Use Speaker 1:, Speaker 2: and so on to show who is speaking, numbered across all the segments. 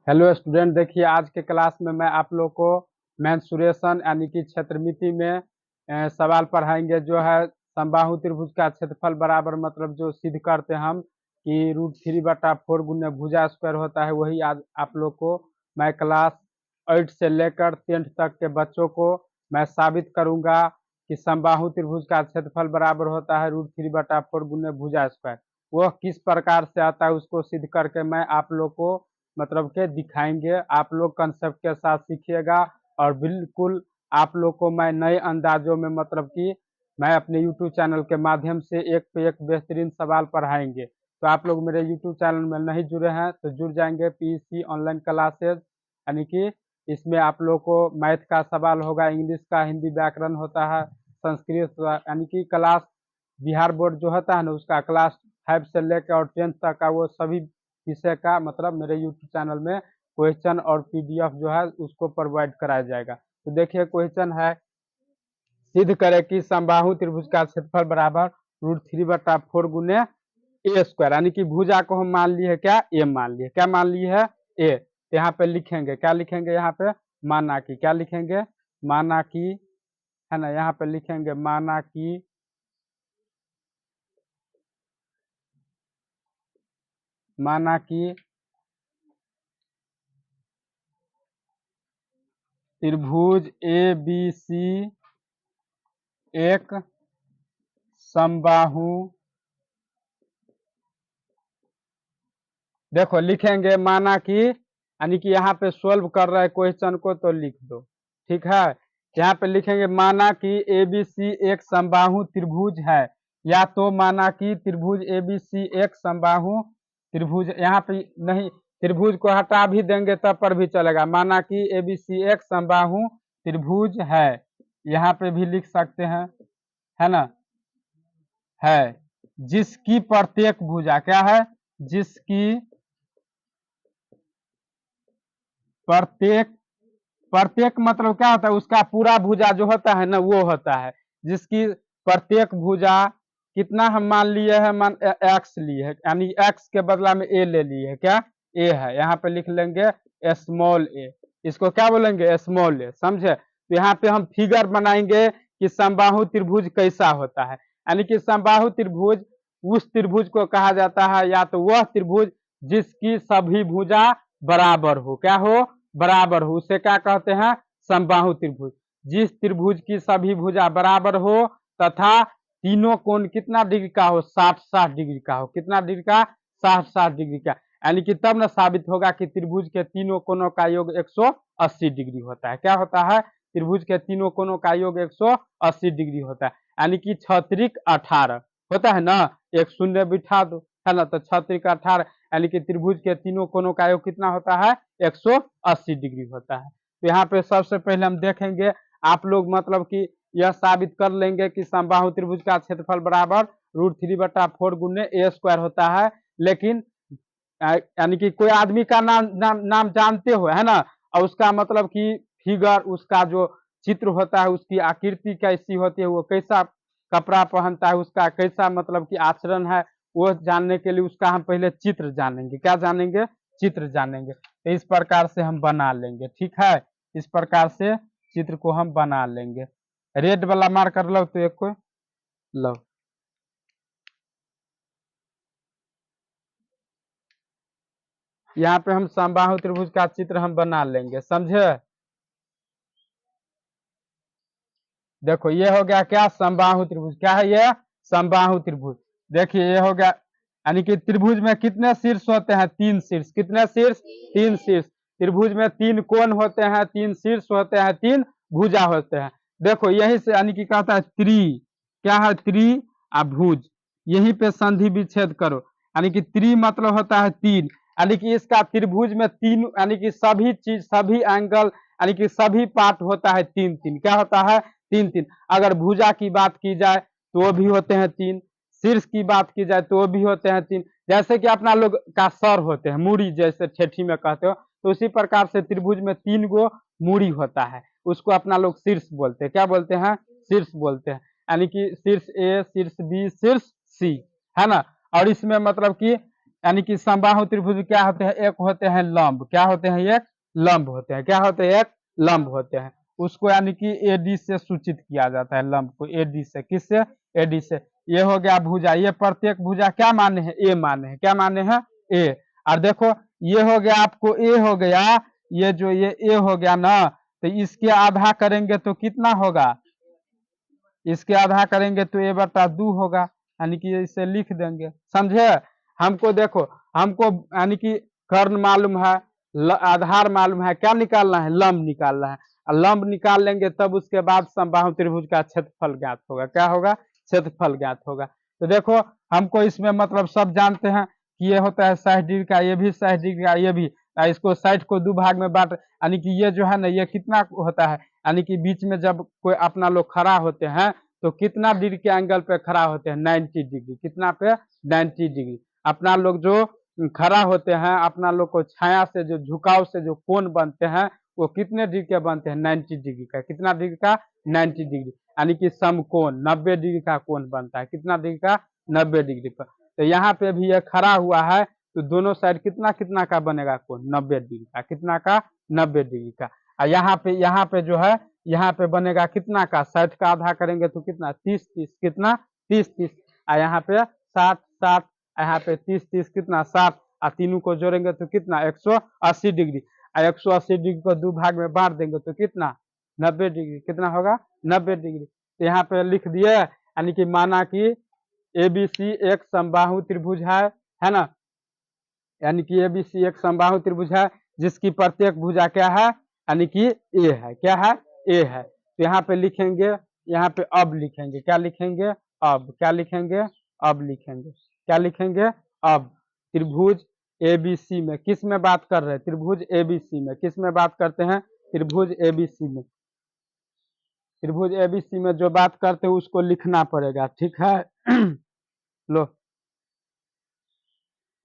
Speaker 1: Hello student, देखिए आज के क्लास में मैं आप लोग को मेंसुरेशन यानी कि क्षेत्रमिति में सवाल पढ़ाएंगे। जो है समबाहु त्रिभुज का क्षेत्रफल बराबर मतलब जो सिद्ध करते हैं हम कि √3/4 गुने भुजा स्क्वायर होता है, वही आज आप लोग को मैं क्लास 8 से लेकर 10th तक के बच्चों को मैं साबित करूंगा कि समबाहु त्रिभुज का क्षेत्रफल बराबर होता है √3/4 गुने भुजा स्क्वायर। वह किस प्रकार से आता है उसको सिद्ध करके मैं आप लोग को मतलब के दिखाएंगे। आप लोग कंसेप्ट के साथ सीखिएगा और बिल्कुल आप लोग को मैं नए अंदाजों में मतलब कि मैं अपने यूट्यूब चैनल के माध्यम से एक पे एक बेहतरीन सवाल पढ़ाएंगे। तो आप लोग मेरे यूट्यूब चैनल में नहीं जुड़े हैं तो जुड़ जाएंगे। पीसी ऑनलाइन क्लासेज यानी कि इसमें आप लोग को मैथ का सवाल होगा, इंग्लिश का, हिंदी व्याकरण होता है, संस्कृत यानी कि क्लास बिहार बोर्ड जो होता है ना उसका क्लास 5 से लेकर और 10th तक का वो सभी विषय का मतलब मेरे यूट्यूब चैनल में क्वेश्चन और पीडीएफ जो है उसको प्रोवाइड कराया जाएगा। तो देखिए क्वेश्चन है, सिद्ध करें कि समबाहु त्रिभुज का क्षेत्रफल बराबर √3/4 गुने ए स्क्वायर, यानी कि भुजा को हम मान लिए क्या ए मान लिए, क्या मान लिए है ए। तो यहाँ पे लिखेंगे, क्या लिखेंगे यहाँ पे, माना कि, क्या लिखेंगे, माना कि, है ना, यहाँ पे लिखेंगे माना कि त्रिभुज ए बी सी एक समबाहु, देखो लिखेंगे माना कि, यानी कि यहाँ पे सोल्व कर रहे क्वेश्चन को तो लिख दो, ठीक है। यहाँ पे लिखेंगे माना कि एबीसी एक समबाहु त्रिभुज है, या तो माना कि त्रिभुज एबीसी एक समबाहु त्रिभुज, यहाँ पे नहीं, त्रिभुज को हटा भी देंगे तब पर भी चलेगा। माना कि एबीसी एक समबाहु त्रिभुज है, यहाँ पे भी लिख सकते हैं, है ना, है, जिसकी प्रत्येक भुजा क्या है, जिसकी प्रत्येक, प्रत्येक मतलब क्या होता है, उसका पूरा भुजा जो होता है ना वो होता है, जिसकी प्रत्येक भुजा कितना हम मान लिए है, मान एक्स लिए है, यानी एक्स के बदला में ए ले लिए है, क्या ए है, यहाँ पे लिख लेंगे स्मॉल ए, इसको क्या बोलेंगे स्मॉल ए, समझे। तो यहाँ पे हम फिगर बनाएंगे कि समबाहु त्रिभुज कैसा होता है, यानी कि समबाहु त्रिभुज उस त्रिभुज को कहा जाता है, या तो वह त्रिभुज जिसकी सभी भुजा बराबर हो, क्या हो, बराबर हो, उसे क्या कहते हैं, समबाहु त्रिभुज। जिस त्रिभुज की सभी भुजा बराबर हो तथा तीनों कोण कितना डिग्री का हो, 60-60 डिग्री का हो, कितना डिग्री का, 60-60 डिग्री का, यानी कि तब न साबित होगा कि त्रिभुज के तीनों कोणों का योग 180 डिग्री होता है। क्या होता है, त्रिभुज के तीनों कोणों का योग 180 डिग्री होता है, यानी कि 6×3=18 होता है ना, एक शून्य बिठा दो, है ना, तो 6×3=18, यानी कि त्रिभुज के तीनों कोणों का योग कितना होता है, 180 डिग्री होता है। तो यहाँ पे सबसे पहले हम देखेंगे, आप लोग मतलब कि यह साबित कर लेंगे कि समबाहु त्रिभुज का क्षेत्रफल बराबर √3/4 गुने ए स्क्वायर होता है। लेकिन यानी कि कोई आदमी का नाम जानते हो, है ना, और उसका मतलब कि फिगर, उसका जो चित्र होता है, उसकी आकृति कैसी होती है, वो कैसा कपड़ा पहनता है, उसका कैसा मतलब कि आचरण है, वो जानने के लिए उसका हम पहले चित्र जानेंगे, क्या जानेंगे, चित्र जानेंगे। तो इस प्रकार से हम बना लेंगे, ठीक है, इस प्रकार से चित्र को हम बना लेंगे। रेड वाला मार्कर लो, तो एक को लो, यहाँ पे हम समबाहु त्रिभुज का चित्र हम बना लेंगे, समझे। देखो ये हो गया क्या, समबाहु त्रिभुज, क्या है ये, समबाहु त्रिभुज। देखिए ये हो गया, यानी कि त्रिभुज में कितने शीर्ष होते हैं, 3 शीर्ष, कितने शीर्ष, 3 शीर्ष। त्रिभुज में 3 कोण होते हैं, 3 शीर्ष होते हैं, 3 भुजा होते हैं। देखो यही से यानी कि कहता है त्रि, क्या है, त्रि भुज, यही पे संधि विच्छेद करो, यानी कि त्रि मतलब होता है 3, यानी कि इसका त्रिभुज में 3, यानी कि सभी चीज, सभी एंगल, यानी कि सभी पार्ट होता है 3-3, क्या होता है, 3-3। अगर भुजा की बात की जाए तो वो भी होते हैं 3, शीर्ष की बात की जाए तो वो भी होते हैं 3, जैसे कि अपना लोग का सर होते हैं, मूड़ी जैसे ठेठी में कहते हो, तो उसी प्रकार से त्रिभुज में 3 गो मूड़ी होता है, उसको अपना लोग शीर्ष बोलते हैं, क्या बोलते हैं, शीर्ष बोलते हैं, यानी कि शीर्ष ए, शीर्ष बी, शीर्ष सी, है ना। और इसमें मतलब कि यानी कि समबाहु त्रिभुज क्या होते हैं, एक होते हैं लंब, क्या होते हैं, एक लंब होते हैं, क्या होते हैं, एक लंब होते हैं। उसको यानी कि एडी से सूचित किया जाता है, लंब को एडी से, किससे, एडी से। ये हो गया भुजा, ये प्रत्येक भुजा क्या माने हैं, ए माने हैं, क्या माने हैं, ए। और देखो ये हो गया आपको ए हो गया, ये जो ये ए हो गया ना, तो इसके आधा करेंगे तो कितना होगा, इसके आधा करेंगे तो ए बटा 2 होगा, यानी कि इसे लिख देंगे, समझे। हमको देखो, हमको यानी कि कर्ण मालूम है, आधार मालूम है, क्या निकालना है, लंब निकालना है। और लंब निकाल लेंगे तब उसके बाद समबाहु त्रिभुज का क्षेत्रफल ज्ञात होगा, क्या होगा, क्षेत्रफल ज्ञात होगा। तो देखो हमको इसमें मतलब सब जानते हैं कि ये होता है 60 डिग्री का, ये भी 60 डिग्री का, ये भी। इसको 60 को 2 भाग में बांट, यानी कि ये जो है ना, ये कितना होता है, यानी कि बीच में जब कोई अपना लोग खड़ा होते हैं तो कितना डिग्री के एंगल पे खड़ा होते हैं, 90 डिग्री, कितना पे, 90 डिग्री। अपना लोग जो खड़ा होते हैं, अपना लोग को छाया से जो झुकाव से जो कोण बनते हैं वो कितने डिग्री के बनते हैं, 90 डिग्री का, कितना डिग्री का, 90 डिग्री, यानी कि समकोण 90 डिग्री का कोण बनता है, कितना डिग्री का, 90 डिग्री पर। तो यहाँ पे भी ये खड़ा हुआ है तो दोनों साइड कितना कितना का बनेगा कोण, 90 डिग्री का, कितना का, 90 डिग्री का। और यहाँ पे जो है, यहाँ पे बनेगा कितना का, 60 का आधा करेंगे तो कितना, 30 30, कितना, 30 30। और यहाँ पे 60 60, यहाँ पे 30 30 कितना, 60, और तीनों को जोड़ेंगे तो कितना, 180 डिग्री। और 180 डिग्री को 2 भाग में बांट देंगे तो कितना, 90 डिग्री, कितना होगा, 90 डिग्री। तो यहाँ पे लिख दिए, यानी कि माना कि एबीसी एक समबाहु त्रिभुज है ना, यानी कि एबीसी एक समबाहु त्रिभुज है जिसकी प्रत्येक भुजा क्या है, यानी कि ए है, क्या है, ए है। तो यहाँ पे लिखेंगे, यहाँ पे अब लिखेंगे, क्या लिखेंगे, अब, क्या लिखेंगे, अब लिखेंगे, क्या लिखेंगे, अब। त्रिभुज एबीसी में किस में बात कर रहे हैं, त्रिभुज एबीसी में किस में बात करते हैं, त्रिभुज एबीसी में, त्रिभुज एबीसी में जो बात करते हैं उसको लिखना पड़ेगा, ठीक है। लो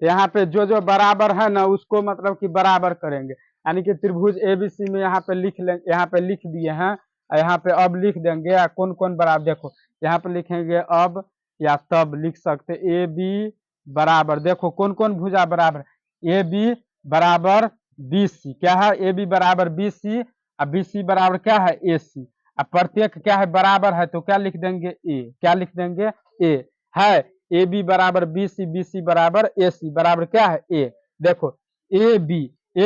Speaker 1: यहाँ पे जो बराबर है ना उसको मतलब कि बराबर करेंगे, यानी कि त्रिभुज एबीसी में यहाँ पे लिख लें, यहाँ पे लिख दिए हैं, यहाँ पे अब लिख देंगे। या कौन कौन बराबर, देखो यहाँ पे लिखेंगे अब या तब लिख सकते, ए बी बराबर, देखो कौन कौन भुजा बराबर, ए बी बराबर बी सी, क्या है, ए बी बराबर बी सी, और बी सी बराबर क्या है, ए सी। अब प्रत्येक क्या है, बराबर है तो क्या लिख देंगे, ए, क्या लिख देंगे, ए है। ए बी बराबर बी सी बराबर ए सी बराबर क्या है, ए। देखो ए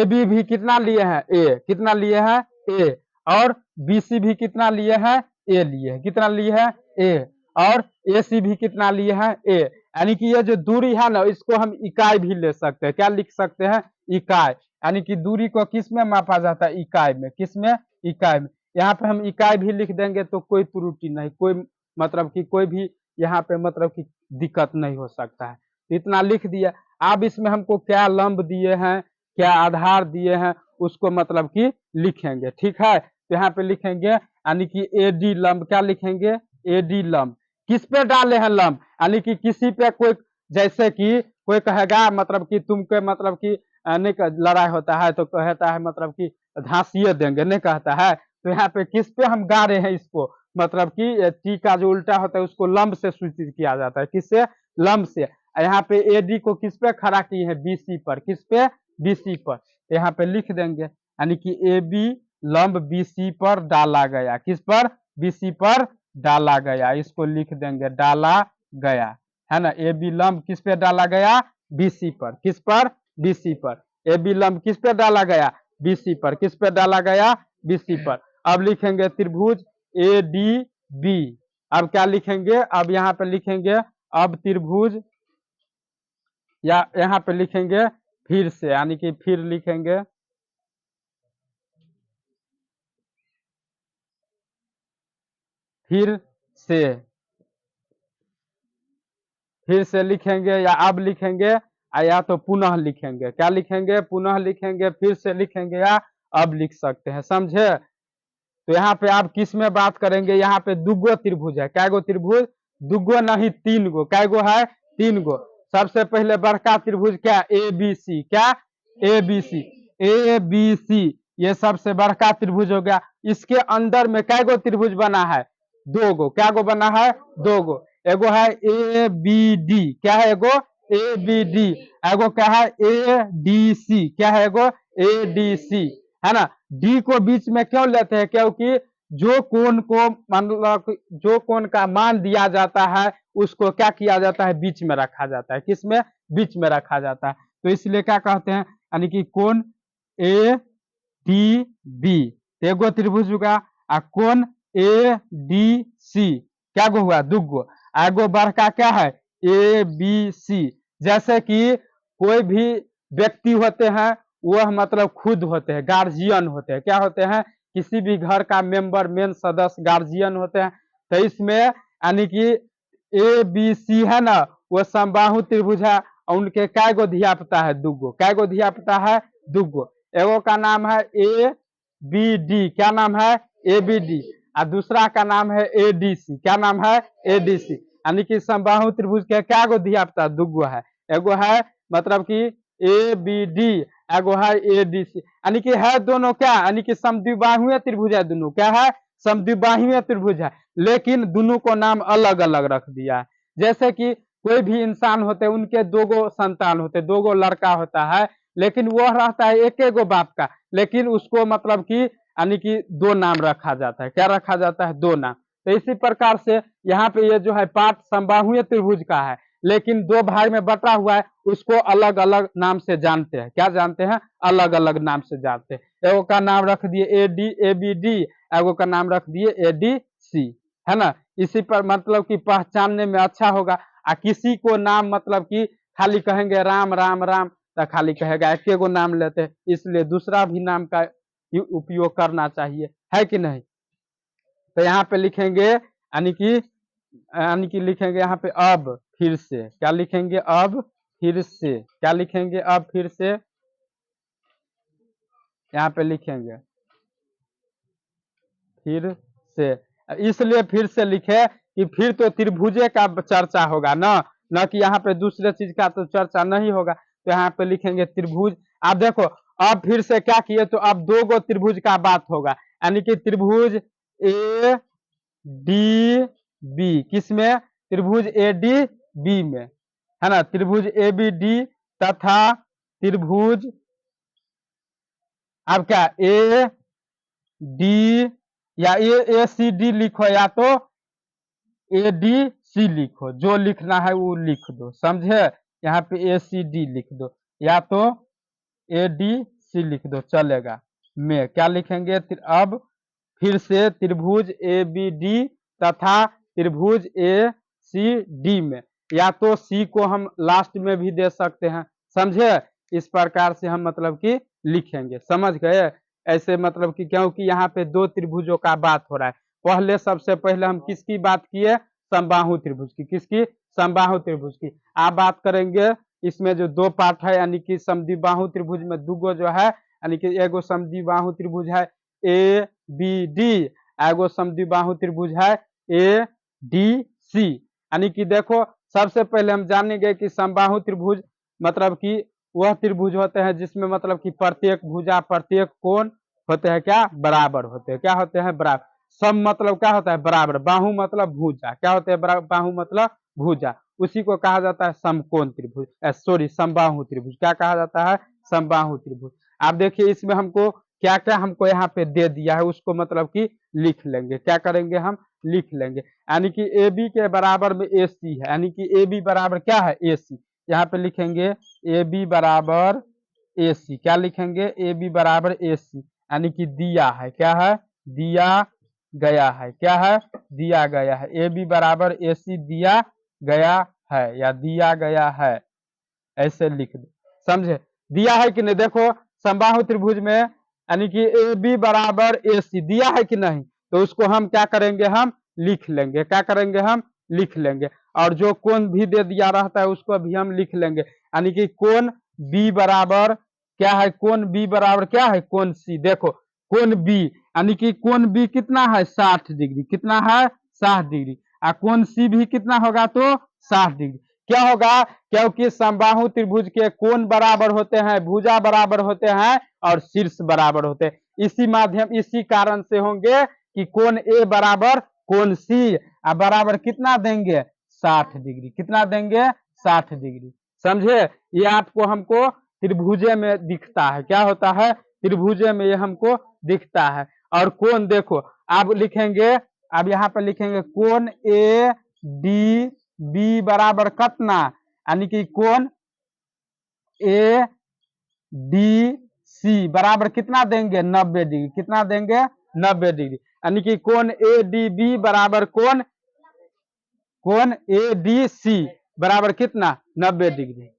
Speaker 1: बी भी कितना लिए हैं, ए, कितना लिए हैं, ए। और बी सी भी कितना लिए हैं, ए लिए हैं, कितना लिए हैं, ए। और ए सी भी कितना लिए हैं, ए। यानी कि ये जो दूरी है ना इसको हम इकाई भी ले सकते हैं, क्या लिख सकते हैं, इकाई। यानी कि दूरी को किस में मापा जाता है, इकाई में, किस में, इकाई में। यहाँ पे हम इकाई भी लिख देंगे तो कोई त्रुटि नहीं, कोई मतलब कि कोई भी यहाँ पे मतलब कि दिक्कत नहीं हो सकता है। इतना लिख दिया। अब इसमें हमको क्या लंब दिए हैं, क्या आधार दिए हैं, उसको मतलब कि लिखेंगे, ठीक है। तो यहाँ पे लिखेंगे यानी कि एडी लंब, क्या लिखेंगे, एडी लंब। किस पे डाले हैं लंब, यानी कि किसी पे कोई, जैसे कि कोई कहेगा मतलब कि तुमके मतलब कि नहीं लड़ाई होता है तो कहता है मतलब कि धांसिए देंगे, नहीं कहता है। तो यहाँ पे किस पे हम गा रहे हैं इसको, मतलब कि टी का जो उल्टा होता है उसको लंब से सूचित किया जाता है, किससे, लंब से। यहाँ पे एडी को किस पे खड़ा किए हैं, बीसी पर, किस पे, बीसी पर। यहाँ पे लिख देंगे यानी कि ए बी लंब बीसी पर डाला गया, किस पर, बीसी पर डाला गया, इसको लिख देंगे, डाला गया, है ना। ए बी लंब किस पे डाला गया, बीसी पर, किस पर, बीसी पर। ए बी लंब किस पे डाला गया, बीसी पर, किस पे डाला गया, बीसी पर। अब लिखेंगे त्रिभुज ए डी बी। अब क्या लिखेंगे, अब यहाँ पे लिखेंगे अब त्रिभुज, या यहाँ पे लिखेंगे फिर से, यानी कि फिर लिखेंगे, फिर से, फिर से लिखेंगे, या अब लिखेंगे, या तो पुनः लिखेंगे, क्या लिखेंगे, पुनः लिखेंगे, फिर से लिखेंगे, या अब लिख सकते हैं, समझे। तो यहाँ पे आप किस में बात करेंगे, यहाँ पे दुगो त्रिभुज है, क्या गो त्रिभुज, दुगो नहीं तीन गो, क्या गो है, तीन गो। सबसे पहले बड़का त्रिभुज क्या, ए बी सी, क्या, A B C, A B C, ये सबसे बड़का त्रिभुज हो गया। इसके अंदर में क्या गो त्रिभुज बना है, दो गो, क्या गो बना है, दो गो। एगो है ए बी डी, क्या है एगो, ए बी डी, एगो क्या है ए डी सी, क्या है एगो ए डी सी, है ना। डी को बीच में क्यों लेते हैं, क्योंकि जो कोण को मतलब जो कोण का मान दिया जाता है उसको क्या किया जाता है, बीच में रखा जाता है, किसमें, बीच में रखा जाता है। तो इसलिए क्या कहते हैं, यानी कि कोण ए डी बी, एगो त्रिभुज होगा। आ कोण ए डी सी क्या गो हुआ, दुगो। आगो बड़का क्या है ए बी सी, जैसे कि कोई भी व्यक्ति होते हैं वह मतलब खुद होते हैं, गार्जियन होते हैं, क्या होते हैं, किसी भी घर का मेंबर, मेन सदस्य गार्जियन होते हैं। तो इसमें यानी कि ए बी सी है ना, वो समबाहु त्रिभुज है, और उनके कै गो धिया पुता है, दुगो, कै गो धिया पुता है, दुगो। एगो का नाम है ए बी डी, क्या नाम है ए बी डी, और दूसरा का नाम है ए डी सी, क्या नाम है ए डी सी। यानी कि समबाहु त्रिभुज के क्या गो धिया पुता, दुगो है। एगो है मतलब कि ए बी डी, एगो है ए डी सी, यानी कि है दोनों क्या, यानी कि समद्विबाहुए त्रिभुज है दोनों, क्या है समद्विबाहुए त्रिभुज है, लेकिन दोनों को नाम अलग अलग रख दिया है। जैसे कि कोई भी इंसान होते हैं उनके दो गो संतान होते, दो गो लड़का होता है, लेकिन वह रहता है एक गो बाप का, लेकिन उसको मतलब कि यानी कि दो नाम रखा जाता है, क्या रखा जाता है, दो नाम। तो इसी प्रकार से यहाँ पे ये जो है पाठ समबाहुए त्रिभुज का है, लेकिन दो भाग में बटा हुआ है, उसको अलग अलग नाम से जानते हैं, क्या जानते हैं, अलग अलग नाम से जानते हैं। एगो का नाम रख दिए A D A B D, एगो का नाम रख दिए ए डी सी, है ना। इसी पर मतलब कि पहचानने में अच्छा होगा। आ किसी को नाम मतलब कि खाली कहेंगे राम राम राम, तो खाली कहेगा एक गो नाम लेते हैं, इसलिए दूसरा भी नाम का उपयोग करना चाहिए, है कि नहीं। तो यहाँ पे लिखेंगे यानी कि लिखेंगे यहाँ पे अब फिर से, क्या लिखेंगे, अब फिर से, क्या लिखेंगे, अब फिर से, यहाँ पे लिखेंगे फिर से, इसलिए फिर से लिखे कि फिर तो त्रिभुजे का चर्चा होगा ना, न कि यहाँ पे दूसरे चीज का तो चर्चा नहीं होगा। तो यहाँ पे लिखेंगे त्रिभुज। आप देखो अब फिर से क्या किए, तो अब दो गो त्रिभुज का बात होगा, यानी कि त्रिभुज ए डी बी, किसमें, त्रिभुज ए डी बी में, है ना, त्रिभुज ए बी डी तथा त्रिभुज, अब क्या ए डी या ए सी डी लिखो, या तो ए डी सी लिखो, जो लिखना है वो लिख दो, समझे। यहाँ पे ए सी डी लिख दो, या तो ए डी सी लिख दो, चलेगा। में क्या लिखेंगे, अब फिर से त्रिभुज ए बी डी तथा त्रिभुज ए सी डी में, या तो सी को हम लास्ट में भी दे सकते हैं, समझे। इस प्रकार से हम मतलब कि लिखेंगे, समझ गए। ऐसे मतलब कि क्योंकि यहाँ पे दो त्रिभुजों का बात हो रहा है, पहले सबसे पहले हम किसकी बात किए, समबाहु त्रिभुज की, किसकी, समबाहु त्रिभुज की। आप बात करेंगे इसमें जो दो पार्ट है, यानी कि समद्विबाहु त्रिभुज में दुगो जो है, यानी कि एगो समद्विबाहु त्रिभुज है ए बी डी, एगो समद्विबाहु त्रिभुज है ए डी सी। यानी कि देखो सबसे पहले हम जानेंगे कि समबाहु त्रिभुज मतलब कि वह त्रिभुज होते हैं जिसमें मतलब कि प्रत्येक भुजा, प्रत्येक कोण होते हैं क्या, बराबर होते हैं, क्या होते हैं, बराबर। सम मतलब क्या होता है, बराबर। बाहु मतलब भुजा, क्या होते हैं, बाहु मतलब भुजा, उसी को कहा जाता है समकोण त्रिभुज, सॉरी समबाहु त्रिभुज, क्या कहा जाता है, समबाहु त्रिभुज। आप देखिए इसमें हमको क्या क्या हमको यहाँ पे दे दिया है, उसको मतलब कि लिख लेंगे, क्या करेंगे, हम लिख लेंगे। यानी कि ए बी के बराबर में ए सी है, यानी कि ए बी बराबर क्या है, ए सी। यहाँ पे लिखेंगे ए बी बराबर ए सी, क्या लिखेंगे, ए बी बराबर ए सी, यानी कि दिया है, क्या है, दिया गया है, क्या है, दिया गया है। ए बी बराबर ए सी दिया गया है या दिया गया है, ऐसे लिख दो, समझे। दिया है कि नहीं, देखो समबाहु त्रिभुज में यानी कि ए बी बराबर ए सी दिया है कि नहीं, तो उसको हम क्या करेंगे, हम लिख लेंगे, क्या करेंगे, हम लिख लेंगे। और जो कोण भी दे दिया रहता है उसको भी हम लिख लेंगे, यानी कि कोण बी बराबर क्या है, कोण बी बराबर क्या है, कोण सी। देखो कोण बी यानी कि कोण बी कितना है, 60 डिग्री, कितना है, 60 डिग्री। और कोण सी भी कितना होगा, तो 60 डिग्री। क्या होगा, क्योंकि समबाहु त्रिभुज के कोण बराबर होते हैं, भुजा बराबर होते हैं और शीर्ष बराबर होते हैं। इसी कारण से होंगे कि कोण ए बराबर कोण सी बराबर कितना देंगे, 60 डिग्री, कितना देंगे, 60 डिग्री, समझे। ये आपको हमको त्रिभुजे में दिखता है, क्या होता है, त्रिभुजे में ये हमको दिखता है। और कोण देखो, आप लिखेंगे, अब यहाँ पे लिखेंगे कोण ए डी बी बराबर कितना, यानी कि कोण ए डी सी बराबर कितना देंगे, 90 डिग्री। कितना देंगे, 90 डिग्री। यानी कि कोण ए डी बी बराबर कोण ए डी सी बराबर कितना, 90 डिग्री।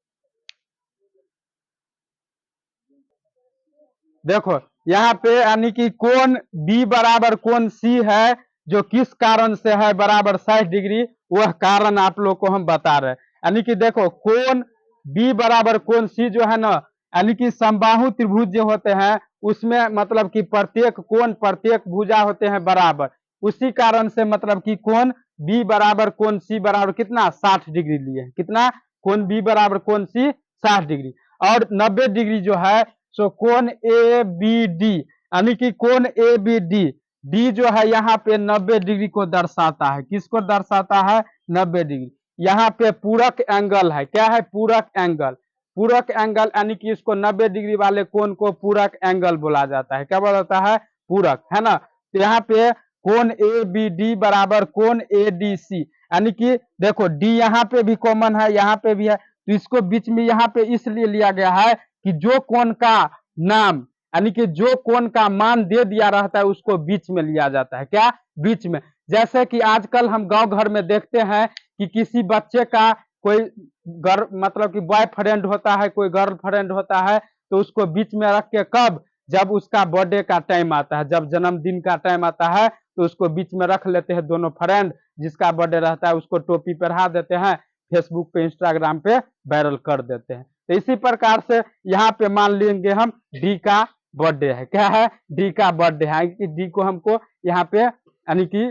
Speaker 1: देखो यहाँ पे यानी कि कोण बी बराबर कोण सी है, जो किस कारण से है बराबर 60 डिग्री, वह कारण आप लोग को हम बता रहे हैं। यानी कि देखो कोण बी बराबर कोण सी जो है ना, यानी कि समबाहु त्रिभुज जो होते हैं उसमें मतलब कि प्रत्येक कोण प्रत्येक भुजा होते हैं बराबर, उसी कारण से मतलब कि कोण बी बराबर कोण सी बराबर कितना, 60 डिग्री लिए। कितना, कोण बी बराबर कोण सी 60 डिग्री। और 90 डिग्री जो है सो कोण ए बी डी, यानी कि कोण ए बी डी, डी जो है यहाँ पे 90 डिग्री को दर्शाता है। किसको दर्शाता है, 90 डिग्री। यहाँ पे पूरक एंगल है, क्या है, पूरक एंगल। पूरक एंगल यानी कि इसको 90 डिग्री वाले कोण को पूरक एंगल बोला जाता है। क्या बोला जाता है, पूरक, है ना। तो यहाँ पे कोण ए बी डी बराबर कोण ए डी सी, यानी कि देखो डी यहाँ पे भी कॉमन है, यहाँ पे भी है, तो इसको बीच में यहाँ पे इसलिए लिया गया है कि जो कोण का नाम यानी कि जो कोण का मान दे दिया रहता है उसको बीच में लिया जाता है। क्या, बीच में। जैसे कि आजकल हम गांव घर में देखते हैं कि किसी बच्चे का कोई मतलब कि बॉयफ्रेंड होता है, कोई गर्लफ्रेंड होता है, तो उसको बीच में रख के, कब, जब उसका बर्थडे का टाइम आता है, जब जन्मदिन का टाइम आता है, तो उसको बीच में रख लेते हैं दोनों फ्रेंड, जिसका बर्थडे रहता है उसको टोपी पहना देते हैं, फेसबुक पे इंस्टाग्राम पे वायरल कर देते हैं। तो इसी प्रकार से यहाँ पे मान लेंगे हम डी का बर्थडे है, क्या है, डी का बर्थडे है, कि डी को हमको यहाँ पे यानी कि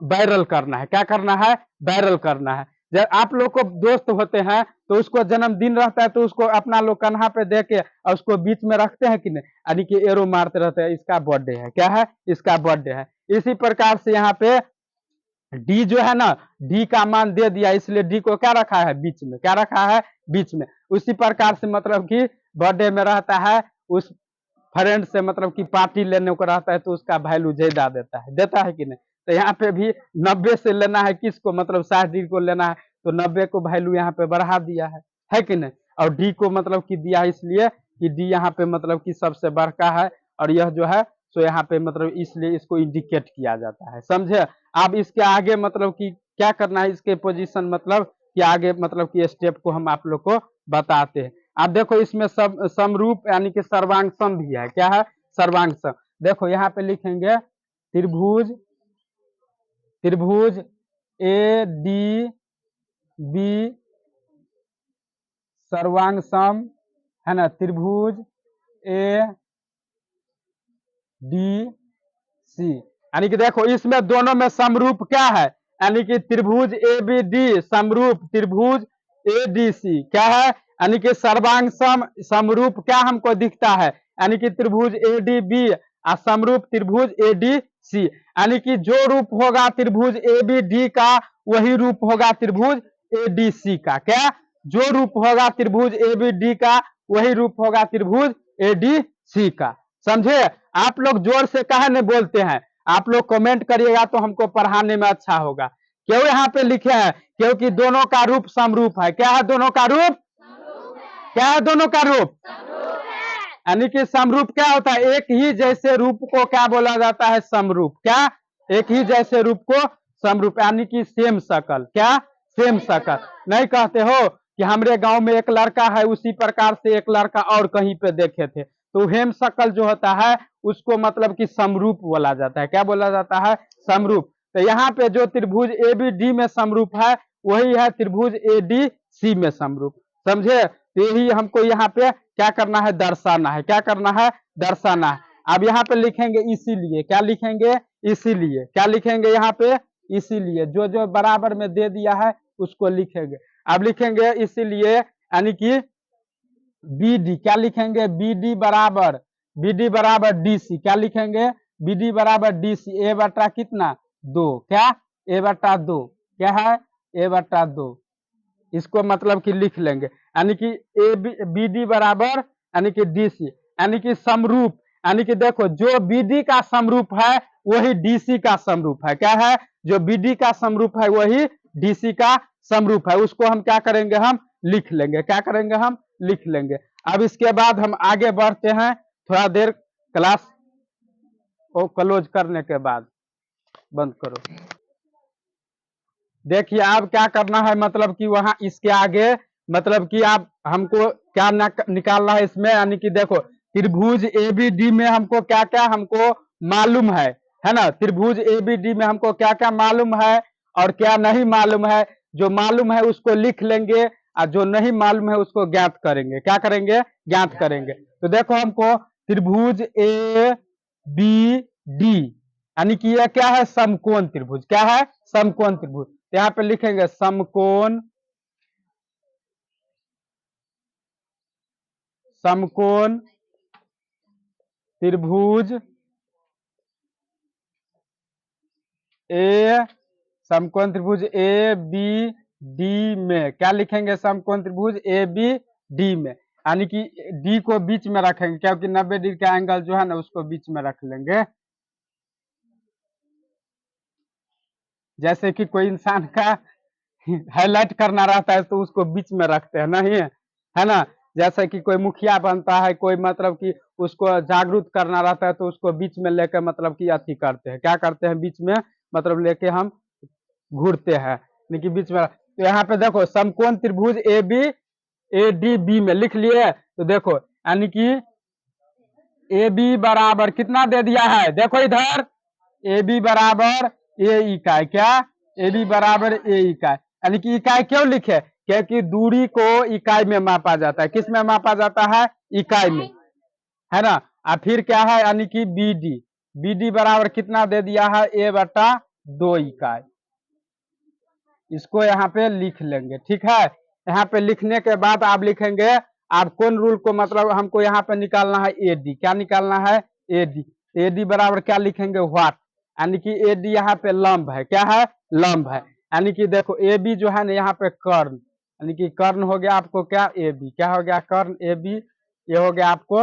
Speaker 1: वायरल करना है। क्या करना है, वायरल करना है। जब आप लोग को दोस्त होते हैं तो उसको जन्मदिन रहता है तो उसको अपना लोग कन्हा पे दे के और उसको बीच में रखते हैं कि नहीं, यानी कि एरो मारते रहते हैं, इसका बर्थडे है, क्या है, इसका बर्थडे है। इसी प्रकार से यहाँ पे डी जो है ना, डी का मान दे दिया, इसलिए डी को क्या रखा है, बीच में। क्या रखा है, बीच में। उसी प्रकार से मतलब कि बर्थडे में रहता है, उस फ्रेंड से मतलब कि पार्टी लेने को रहता है तो उसका वैल्यू ज्यादा देता है कि नहीं। तो यहाँ पे भी 90 से लेना है किसको, मतलब 60 डिग्री को लेना है, तो 90 को वैल्यू यहाँ पे बढ़ा दिया है कि नहीं। और डी को मतलब कि दिया इसलिए कि डी यहाँ पे मतलब कि सबसे बड़का है, और यह जो है सो यहाँ पे मतलब इसलिए इसको इंडिकेट किया जाता है, समझे। अब इसके आगे मतलब कि क्या करना है, इसके पोजीशन मतलब कि आगे मतलब कि स्टेप को हम आप लोग को बताते हैं। आप देखो इसमें सब समरूप यानी कि सर्वांग सम भी है, क्या है, सर्वांग सम। देखो यहाँ पे लिखेंगे त्रिभुज त्रिभुज ए डी बी सर्वांग सम, है ना, त्रिभुज ए डी सी, यानी कि देखो इसमें दोनों में समरूप क्या है, यानी कि त्रिभुज ए बी डी समरूप त्रिभुज ए डी सी क्या है, यानी कि सर्वांग सम समरूप क्या हमको दिखता है, यानी कि त्रिभुज ए डी बी समरूप त्रिभुज ए डी सी, यानी कि जो रूप होगा त्रिभुज ए बी डी का वही रूप होगा त्रिभुज ए डी सी का। क्या, जो रूप होगा त्रिभुज ए बी डी का वही रूप होगा त्रिभुज ए डी सी का, समझे। आप लोग जोर से कहा नहीं बोलते हैं, आप लोग कमेंट करिएगा तो हमको पढ़ाने में अच्छा होगा। क्यों यहाँ पे लिखे हैं, क्योंकि दोनों का रूप समरूप है। क्या है, दोनों का रूप, क्या है, दोनों का रूप, यानी कि समरूप क्या होता है, एक ही जैसे रूप को क्या बोला जाता है, समरूप। क्या, एक ही जैसे रूप को समरूप, यानी कि सेम शकल। क्या, सेम शकल। नहीं कहते हो कि हमारे गांव में एक लड़का है उसी प्रकार से एक लड़का और कहीं पे देखे थे, तो हेम शकल जो होता है उसको मतलब कि समरूप बोला जाता है। क्या बोला जाता है, समरूप। तो यहाँ पे जो त्रिभुज ए बी डी में समरूप है वही है त्रिभुज ए डी सी में समरूप, समझे। तो यही हमको यहाँ पे क्या करना है, दर्शाना है। क्या करना है, दर्शाना है। अब यहाँ पे लिखेंगे इसीलिए, क्या लिखेंगे, इसीलिए। क्या लिखेंगे यहाँ पे, इसीलिए। जो जो बराबर में दे दिया है उसको लिखेंगे। अब लिखेंगे इसीलिए, यानी कि बी डी, क्या लिखेंगे, बी डी बराबर डी सी। क्या लिखेंगे, बी डी बराबर डी सी, ए बटा कितना, 2। क्या, ए बटा 2, क्या है, ए बटा 2। इसको मतलब कि लिख लेंगे। यानी कि ए बी डी बराबर यानी कि डी सी, यानी कि समरूप, यानी कि देखो जो बीडी का समरूप है वही डीसी का समरूप है। क्या है? जो बीडी का समरूप है वही डीसी का समरूप है। उसको हम क्या करेंगे? हम लिख लेंगे। क्या करेंगे? हम लिख लेंगे। अब इसके बाद हम आगे बढ़ते हैं। थोड़ा देर क्लास को क्लोज करने के बाद बंद करो। देखिए अब क्या करना है, मतलब कि वहां इसके आगे मतलब कि आप हमको क्या निकालना है इसमें, यानी कि देखो त्रिभुज एबीडी में हमको क्या क्या हमको मालूम है ना। त्रिभुज एबीडी में हमको क्या क्या मालूम है और क्या नहीं मालूम है। जो मालूम है उसको लिख लेंगे और जो नहीं मालूम है उसको ज्ञात करेंगे। क्या करेंगे? ज्ञात करेंगे। तो देखो हमको त्रिभुज ए बी डी यानी कि यह क्या है? समकोण त्रिभुज। क्या है? समकोण त्रिभुज। यहाँ पे लिखेंगे समकोण, समकोण त्रिभुज ए, समकोण त्रिभुज ए बी डी में क्या लिखेंगे? समकोण त्रिभुज ए बी डी में, यानी कि डी को बीच में रखेंगे क्योंकि 90 डिग्री का एंगल जो है ना उसको बीच में रख लेंगे। जैसे कि कोई इंसान का हाईलाइट करना रहता है तो उसको बीच में रखते हैं, नहीं है ना। जैसे कि कोई मुखिया बनता है, कोई मतलब कि उसको जागरूक करना रहता है तो उसको बीच में लेकर मतलब कि अति करते हैं। क्या करते हैं? बीच में मतलब लेके हम घूरते हैं, लेकिन बीच में। तो यहाँ पे देखो समकोण त्रिभुज ए डी बी में लिख लिए। तो देखो यानी कि ए बी बराबर कितना दे दिया है? देखो इधर ए बी बराबर ए इकाई। क्या? ए बी बराबर ए इकाई, यानी कि इकाई क्यों लिखे? क्योंकि दूरी को इकाई में मापा जाता है। किस में मापा जाता है? इकाई में, है ना। और फिर क्या है? यानी कि बी डी बराबर कितना दे दिया है? ए बटा 2 इकाई। इसको यहाँ पे लिख लेंगे। ठीक है। यहाँ पे लिखने के बाद आप लिखेंगे, आप कौन रूल को मतलब हमको यहाँ पे निकालना है? A D. क्या निकालना है? ए डी। ए डी बराबर क्या लिखेंगे? व्हाट, यानी कि ए डी यहाँ पे लंब है। क्या है? लंब है। यानी कि देखो ए बी जो है ना यहाँ पे कर्ण, यानी कि कर्ण हो गया आपको क्या? A B. क्या हो गया? कर्ण ए बी। ये हो गया आपको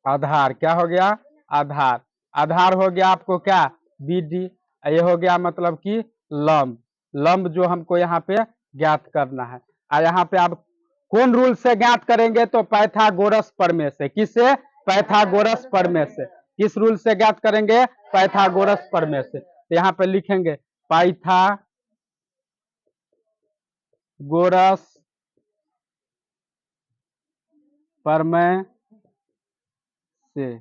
Speaker 1: आधार। क्या हो गया? आधार। आधार हो गया आपको क्या? B D. ये हो गया मतलब कि लंब। लंब जो हमको यहाँ पे ज्ञात करना है। और यहाँ पे आप कौन रूल से ज्ञात करेंगे? तो पाइथागोरस प्रमेय से। किससे? पाइथागोरस प्रमेय से। किस रूल से ज्ञात करेंगे? पाइथागोरस प्रमेय से। तो यहाँ पे लिखेंगे पाइथागोरस प्रमेय से।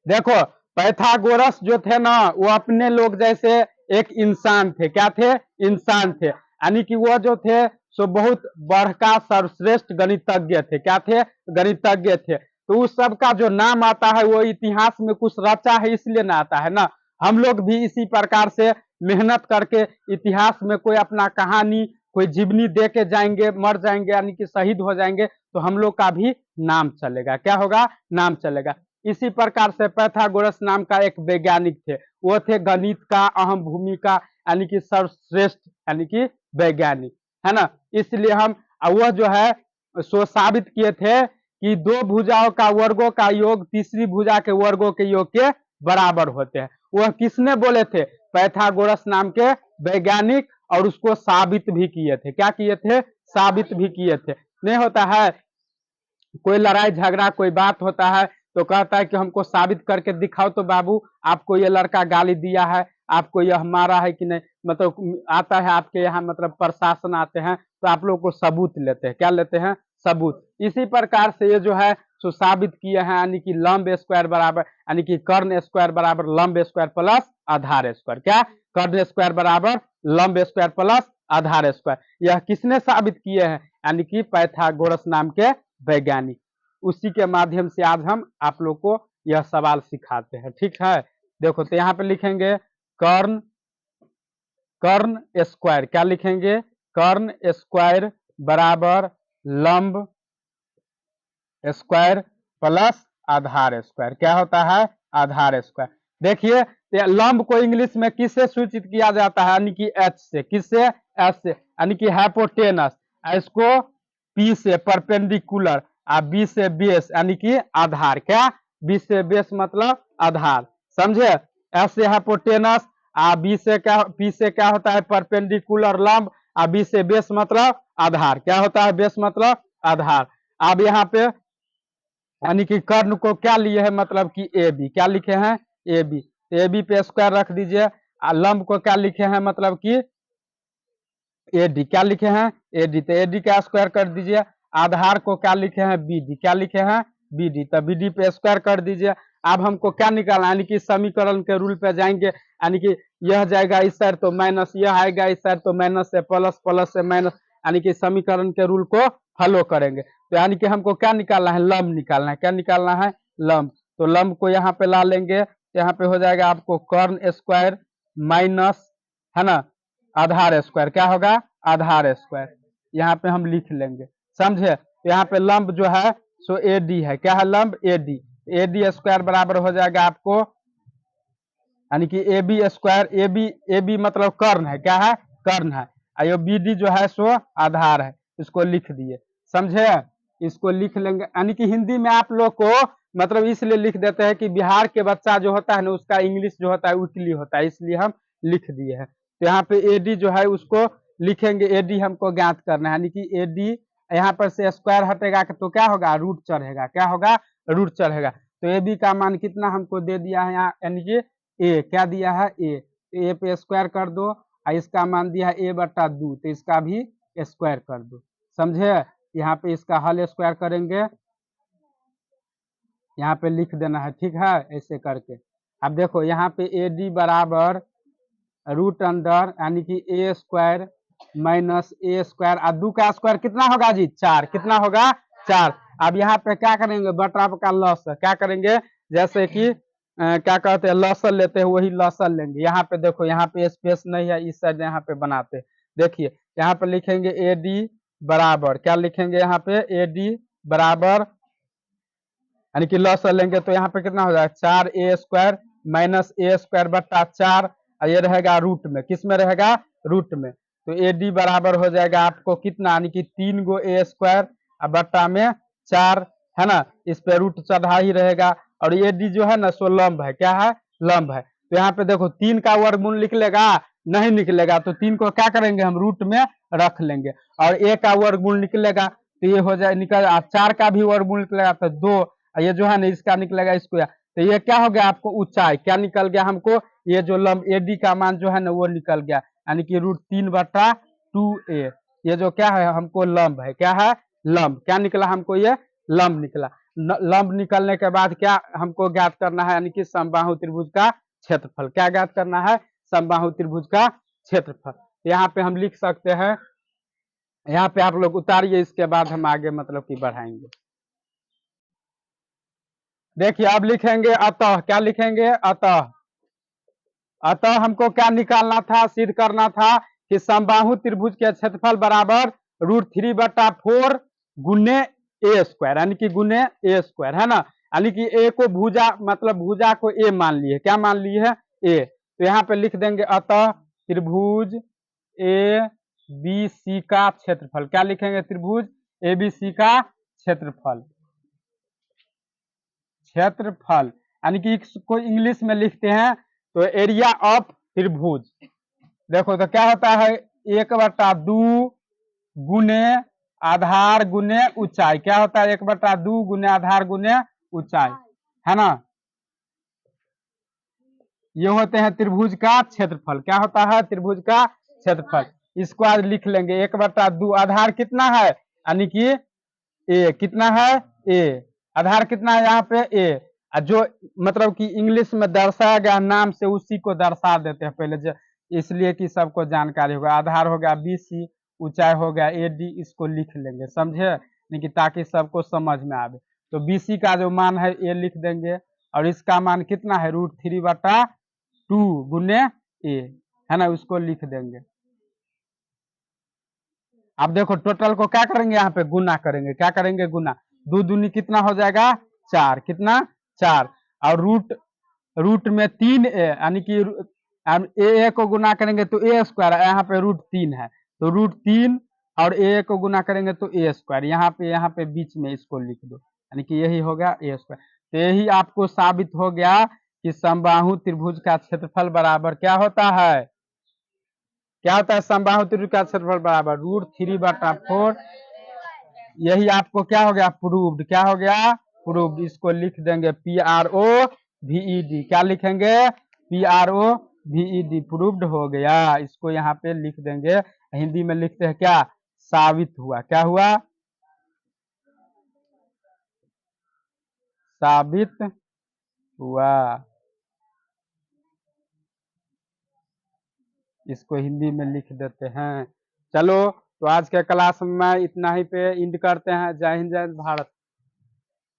Speaker 1: देखो पाइथागोरस जो थे ना वो अपने लोग जैसे एक इंसान थे। क्या थे? इंसान थे, यानी कि वो जो थे सो बहुत बड़का सर्वश्रेष्ठ गणितज्ञ थे। क्या थे? गणितज्ञ थे। तो उस सब का जो नाम आता है वो इतिहास में कुछ रचा है इसलिए ना आता है ना। हम लोग भी इसी प्रकार से मेहनत करके इतिहास में कोई अपना कहानी, कोई जीवनी दे के जाएंगे, मर जाएंगे यानी कि शहीद हो जाएंगे तो हम लोग का भी नाम चलेगा। क्या होगा? नाम चलेगा। इसी प्रकार से पाइथागोरस नाम का एक वैज्ञानिक थे। वो थे गणित का अहम भूमिका यानी कि सर्वश्रेष्ठ यानी कि वैज्ञानिक, है ना। इसलिए हम वह जो है सो साबित किए थे कि दो भुजाओं का वर्गों का योग तीसरी भुजा के वर्गों के योग के बराबर होते हैं। वह किसने बोले थे? पाइथागोरस नाम के वैज्ञानिक। और उसको साबित भी किए थे। क्या किए थे? साबित भी किए थे। नहीं होता है कोई लड़ाई झगड़ा कोई बात होता है तो कहता है कि हमको साबित करके दिखाओ तो बाबू आपको ये लड़का गाली दिया है, आपको यह मारा है कि नहीं। मतलब आता है आपके यहाँ मतलब प्रशासन आते हैं तो आप लोग को सबूत लेते हैं। क्या लेते हैं? सबूत। इसी प्रकार से ये जो है सो साबित किए हैं, यानी कि लंब स्क्वायर बराबर यानी कि कर्ण स्क्वायर बराबर लंब स्क्वायर प्लस आधार स्क्वायर। क्या? कर्ण स्क्वायर बराबर लंब स्क्वायर प्लस आधार स्क्वायर। यह किसने साबित किए हैं? यानी कि पाइथागोरस नाम के वैज्ञानिक। उसी के माध्यम से आज हम आप लोग को यह सवाल सिखाते हैं। ठीक है। देखो तो यहाँ पे लिखेंगे कर्ण, कर्ण स्क्वायर। क्या लिखेंगे? कर्ण स्क्वायर बराबर लंब स्क्वायर प्लस आधार स्क्वायर। क्या होता है? आधार स्क्वायर। देखिए लंब को इंग्लिश में किससे सूचित किया जाता है? यानी कि एच से। किससे? एच से, यानी कि हाइपोटेनस, इसको पी से परपेंडिकुलर और बी से बेस यानी कि आधार। क्या बी से बेस मतलब आधार, समझे। एस से हाइपोटेनस आ बी से क्या, पी से क्या होता है परपेंडिकुलर लंब, आ बी से बेस मतलब आधार। क्या होता है बेस मतलब आधार। अब यहाँ पे यानी कि कर्ण को क्या लिए है मतलब कि ए बी, क्या लिखे हैं ए बी, ए बी पे स्क्वायर रख दीजिए। लंब को क्या लिखे हैं मतलब कि ए डी, क्या लिखे हैं ए डी, तो ए डी का स्क्वायर कर दीजिए। आधार को क्या लिखे हैं बी डी, क्या लिखे हैं बी डी, तो बी डी पे स्क्वायर कर दीजिए। अब हमको क्या निकालना, यानी कि समीकरण के रूल पे जाएंगे, यानी कि यह जाएगा इस साइड तो माइनस, यह आएगा इस साइड तो माइनस से प्लस, प्लस से माइनस, यानी कि समीकरण के रूल को फॉलो करेंगे। तो यानी कि हमको क्या निकालना है लंब निकालना है, क्या निकालना है लंब। तो लंब को यहाँ पे ला लेंगे, यहाँ पे हो जाएगा आपको कर्ण स्क्वायर माइनस, है ना, आधार स्क्वायर, क्या होगा आधार स्क्वायर, यहाँ पे हम लिख लेंगे, समझे। तो यहाँ पे लंब जो है सो ए डी है, क्या है लंब A D, A D square बराबर हो जाएगा आपको, यानी कि A B square, A B मतलब कर्ण है, क्या है कर्ण है, और बी डी जो है सो आधार है, इसको लिख दिए, समझे। इसको लिख लेंगे, यानी कि हिंदी में आप लोग को मतलब इसलिए लिख देते हैं कि बिहार के बच्चा जो होता है ना उसका इंग्लिश जो होता है वीकली होता है, इसलिए हम लिख दिए हैं। तो यहाँ पे ए डी जो है उसको लिखेंगे, ए डी हमको ज्ञात करना है, यानी कि ए डी यहाँ पर से स्क्वायर हटेगा तो क्या होगा रूट चढ़ेगा, क्या होगा रूट चढ़ेगा। तो ए बी का मान कितना हमको दे दिया है यहाँ, यानी कि ए क्या दिया है ए पे स्क्वायर कर दो, और इसका मान दिया है ए बटा 2, तो इसका भी स्क्वायर कर दो, समझे। यहाँ पे इसका हल स्क्वायर करेंगे, यहाँ पे लिख देना है, ठीक है ऐसे करके। अब देखो यहाँ पे ए डी बराबर रूट अंडर यानी कि ए स्क्वायर माइनस ए स्क्वायर, और 2 का स्क्वायर कितना होगा जी 4, कितना होगा 4। अब यहाँ पे क्या करेंगे बटा का लॉस, क्या करेंगे जैसे कि क्या कहते हैं लॉसल लेते हैं वही लॉसल लेंगे। यहाँ पे देखो यहाँ पे स्पेस नहीं है, इस साइड यहाँ पे बनाते, देखिए यहाँ पे लिखेंगे ए डी बराबर, क्या लिखेंगे यहाँ पे ए डी बराबर, यानी कि लॉसल लेंगे तो यहाँ पे कितना हो जाएगा 4 ए स्क्वायर माइनस ए स्क्वायर बट्टा 4, और ये रहेगा रूट में, किस में रहेगा रूट में। तो ए डी बराबर हो जाएगा आपको कितना, यानी कि 3 गो ए स्क्वायर बट्टा में 4, है ना, इस पे रूट चढ़ा ही रहेगा। और ए डी जो है ना सो लंब है, क्या है लंब है। तो यहाँ पे देखो 3 का वर्गमूल निकलेगा नहीं निकलेगा, तो 3 को क्या करेंगे हम रूट में रख लेंगे, और ए का वर्गमूल निकलेगा तो ये हो जाए निकल, 4 का भी वर्गमूल निकलेगा तो 2, ये जो है ना इसका निकलेगा स्क्वायर, तो ये क्या हो गया आपको ऊंचाई, क्या निकल गया हमको ये जो लंब ए डी का मान जो है ना वो निकल गया, यानी कि रूट 3 बटा 2a, ये जो क्या है हमको लंब है, क्या है लंब, क्या निकला हमको ये लंब निकला। लंब निकलने के बाद क्या हमको ज्ञात करना है, यानी कि समबाहु त्रिभुज का क्षेत्रफल, क्या ज्ञात करना है समबाहु त्रिभुज का क्षेत्रफल। यहाँ पे हम लिख सकते हैं, यहाँ पे आप लोग उतारिए, इसके बाद हम आगे मतलब कि बढ़ाएंगे। देखिए अब लिखेंगे अतः, क्या लिखेंगे अतः, अतः हमको क्या निकालना था सिद्ध करना था कि समबाहु त्रिभुज के क्षेत्रफल बराबर √3/4 गुने ए स्क्वायर, यानी कि गुने ए स्क्वायर, है ना, यानी कि ए को भुजा मतलब भुजा को ए मान लिए, क्या मान लिए है ए। तो यहाँ पे लिख देंगे अतः त्रिभुज ए बी सी का क्षेत्रफल, क्या लिखेंगे त्रिभुज ए बी सी का क्षेत्रफल, क्षेत्रफल यानी कि इसको इंग्लिश में लिखते हैं तो एरिया ऑफ त्रिभुज। देखो तो क्या होता है 1/2 गुने आधार गुने ऊंचाई, क्या होता है 1/2 गुने आधार गुने ऊंचाई, है ना, ये होते हैं त्रिभुज का क्षेत्रफल, क्या होता है त्रिभुज का क्षेत्रफल। इसको आज लिख लेंगे 1/2, आधार कितना है यानी कि ए, कितना है ए, आधार कितना है यहाँ पे ए, जो मतलब कि इंग्लिश में दर्शाया गया नाम से उसी को दर्शा देते हैं पहले, इसलिए कि सबको जानकारी होगा। आधार हो गया बी सी, ऊंचाई हो गया ए डी, इसको लिख लेंगे, समझे, लेकिन ताकि सबको समझ में आवे। तो बी सी का जो मान है ए लिख देंगे, और इसका मान कितना है √3/2 गुने ए, है ना, उसको लिख देंगे। अब देखो टोटल को क्या करेंगे यहाँ पे गुना करेंगे, क्या करेंगे गुना, 2 दूनी कितना हो जाएगा 4, कितना 4, और रूट में 3a, यानी कि ए को गुना करेंगे तो ए स्क्वायर, यहाँ पे √3 है तो √3 और ए को गुना करेंगे तो ए स्क्वायर, यहाँ पे बीच में इसको लिख दो, यानी कि यही हो गया ए स्क्वायर। तो यही आपको साबित हो गया कि समबाहु त्रिभुज का क्षेत्रफल बराबर क्या होता है, क्या होता है, समबाहु त्रिभुज का क्षेत्रफल बराबर √3/4। यही आपको क्या हो गया, प्रूव्ड, क्या हो गया, प्रूव्ड। इसको लिख देंगे PROVED, क्या लिखेंगे, PROVED, प्रूव्ड हो गया। इसको यहाँ पे लिख देंगे, हिंदी में लिखते हैं क्या, साबित हुआ, क्या हुआ, साबित हुआ। इसको हिंदी में लिख देते हैं। चलो, तो आज के क्लास में इतना ही पे इंड करते हैं। जय हिंद, जय भारत।